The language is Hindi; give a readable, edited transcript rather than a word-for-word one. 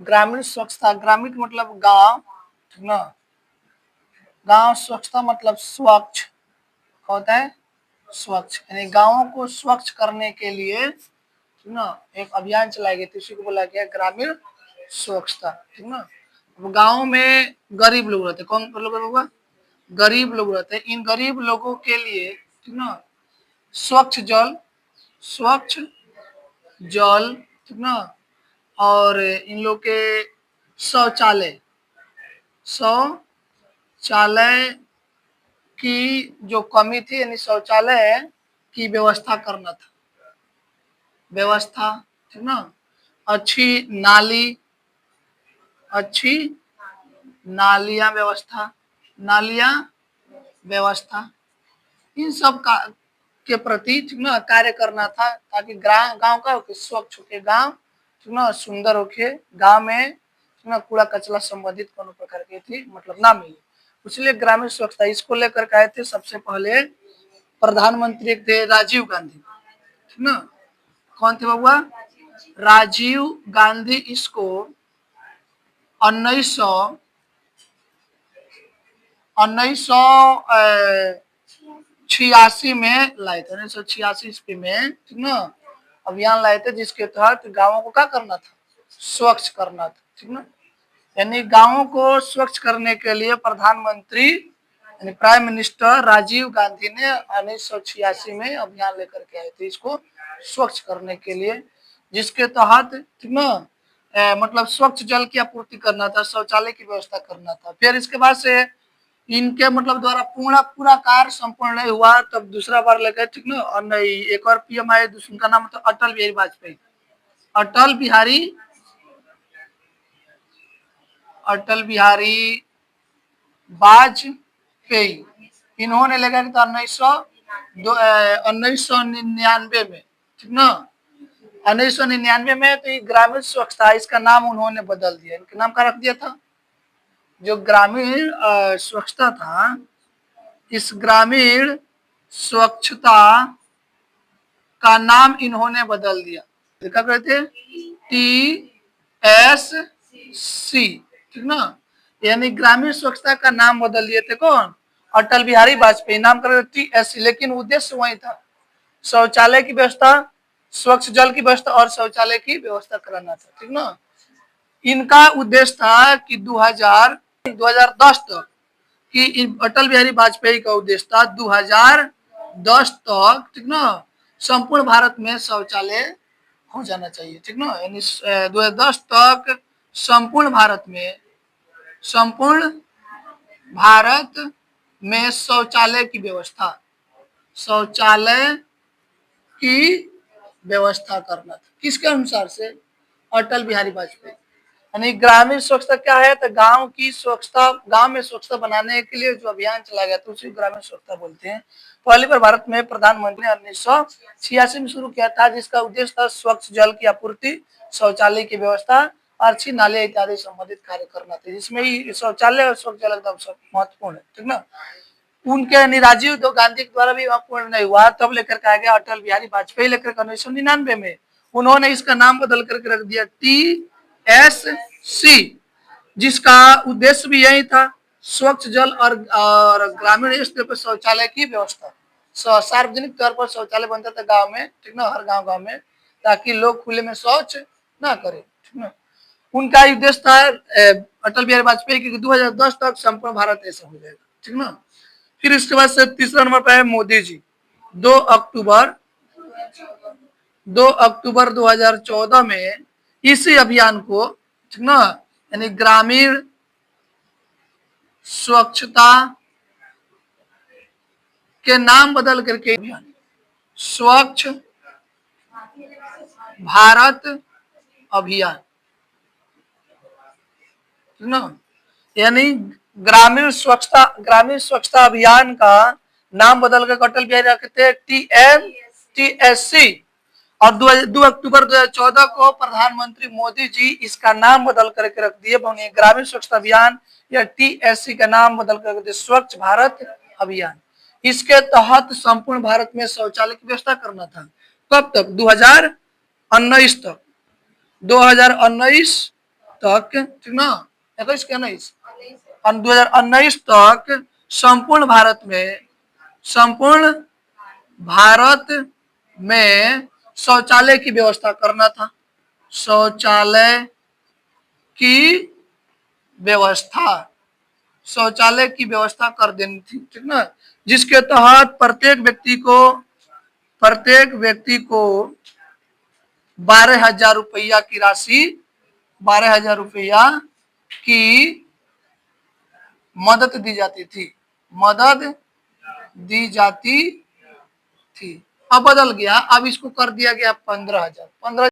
ग्रामीण स्वच्छता, ग्रामीण मतलब गांव, ठीक ना। गांव स्वच्छता मतलब स्वच्छ होता है, स्वच्छ यानी गांवों को स्वच्छ करने के लिए, ठीक ना, एक अभियान चलाया गया, इसी को बोला गया ग्रामीण स्वच्छता, ठीक ना। गांव में गरीब लोग रहते, कौन लोग होगा, गरीब लोग रहते हैं। इन गरीब लोगों के लिए, ठीक ना, स्वच्छ जल, स्वच्छ जल, ठीक ना, और इन लोग के शौचालय, शौचालय की जो कमी थी, यानी शौचालय की व्यवस्था करना था, व्यवस्था, ठीक ना। अच्छी नाली, अच्छी नालियां व्यवस्था, नालियां व्यवस्था, इन सब का के प्रति, ठीक ना, कार्य करना था, ताकि गांव का स्वच्छ होके, गांव, ठीक ना, सुंदर होके, गांव में, ठीक ना, कूड़ा कचरा संबंधित कोनो प्रकार की थी मतलब ना मिले, इसलिए ग्रामीण स्वच्छता इसको लेकर के आए थे। सबसे पहले प्रधानमंत्री थे राजीव गांधी, ठीक ना। कौन थे बाबुआ, राजीव गांधी। इसको 1986 में लाए थे, 1986 ईस्वी में, ठीक ना, अभियान लाए थे, जिसके तहत गांवों को क्या करना था, स्वच्छ करना था, ठीक ना। यानी गांवों को स्वच्छ करने के लिए प्रधानमंत्री यानी प्राइम मिनिस्टर राजीव गांधी ने 1986 में अभियान लेकर के आए थे, इसको स्वच्छ करने के लिए, जिसके तहत, ठीक ना, मतलब स्वच्छ जल की आपूर्ति करना था, शौचालय की व्यवस्था करना था। फिर इसके बाद से इनके मतलब द्वारा पूरा पूरा कार्य संपूर्ण नहीं हुआ, तब दूसरा बार लेकर, ठीक ना, और नहीं, एक और पीएम आए, उनका नाम था अटल बिहारी वाजपेयी, अटल बिहारी, अटल बिहारी वाजपेयी। इन्होंने लगा था 1999 में, ठीक ना, 1999 में। तो ये ग्रामीण स्वच्छता, इसका नाम उन्होंने बदल दिया, इनका नाम क्या रख दिया था, जो ग्रामीण स्वच्छता था, इस ग्रामीण स्वच्छता का नाम इन्होंने बदल दिया, क्या कहते हैं, TSC, ठीक ना। यानी ग्रामीण स्वच्छता का नाम बदल दिए थे कौन, अटल बिहारी वाजपेयी, नाम कर TSC, लेकिन उद्देश्य वही था, शौचालय की व्यवस्था, स्वच्छ जल की व्यवस्था और शौचालय की व्यवस्था कराना था, ठीक ना। इनका उद्देश्य था कि 2010 तक, कि अटल बिहारी वाजपेयी का उद्देश्य था 2010 तक, ठीक ना, संपूर्ण भारत में शौचालय हो जाना चाहिए, ठीक ना। यानी 2010 तक संपूर्ण भारत में, संपूर्ण भारत में शौचालय की व्यवस्था, शौचालय की व्यवस्था करना था, किसके अनुसार से, अटल बिहारी वाजपेयी। यानी ग्रामीण स्वच्छता क्या है, तो गांव की स्वच्छता, गांव में स्वच्छता बनाने के लिए जो अभियान चलाया गया था, उसी ग्रामीण स्वच्छता बोलते हैं। पहली बार भारत में प्रधानमंत्री ने 1986 में शुरू किया था, जिसका उद्देश्य था स्वच्छ जल की आपूर्ति, शौचालय की व्यवस्था, अच्छी नाले इत्यादि संबंधित कार्य करना था, जिसमें ही शौचालय और स्वच्छ जल एकदम महत्वपूर्ण है, ठीक ना। उनके राजीव गांधी के द्वारा भी पूर्ण नहीं हुआ, तब लेकर के आ गया अटल बिहारी वाजपेयी, लेकर 1999 में उन्होंने इसका नाम बदल करके रख दिया TSC, जिसका उद्देश्य भी यही था, स्वच्छ जल और ग्रामीण स्तर पर शौचालय की व्यवस्था, सार्वजनिक तौर पर शौचालय बनता था गांव में, ठीक ना, हर गांव में, ताकि लोग खुले में शौच ना करें, ठीक ना। उनका उद्देश्य था अटल बिहारी वाजपेयी की 2010 तक संपूर्ण भारत ऐसा हो जाएगा, ठीक ना। फिर इसके बाद से तीसरा नंबर पर है मोदी जी, 2 अक्टूबर 2014 में इसी अभियान को, ठीक ना, यानी ग्रामीण स्वच्छता के नाम बदल करके अभियान, स्वच्छ भारत अभियान, ठीक ना। यानी ग्रामीण स्वच्छता अभियान का नाम बदल कर अटल बिहारी रखते TSC, और 2 अक्टूबर 2014 को प्रधानमंत्री मोदी जी इसका नाम बदल करके रख दिए, ग्रामीण स्वच्छता अभियान या TSC का नाम बदल कर दिए स्वच्छ भारत अभियान। इसके तहत संपूर्ण भारत में शौचालय की व्यवस्था करना था, कब तक, 2019 तक, 2019 तक, ठीक ना, 21 के 19 2019 तक संपूर्ण भारत में शौचालय की व्यवस्था करना था। शौचालय की व्यवस्था शौचालय की व्यवस्था कर देनी थी, ठीक ना, जिसके तहत प्रत्येक व्यक्ति को 12,000 रुपया की राशि 12,000 रुपया की मदद दी जाती थी। मदद दी जाती थी। अब बदल गया, अब इसको कर दिया गया 15,000। 15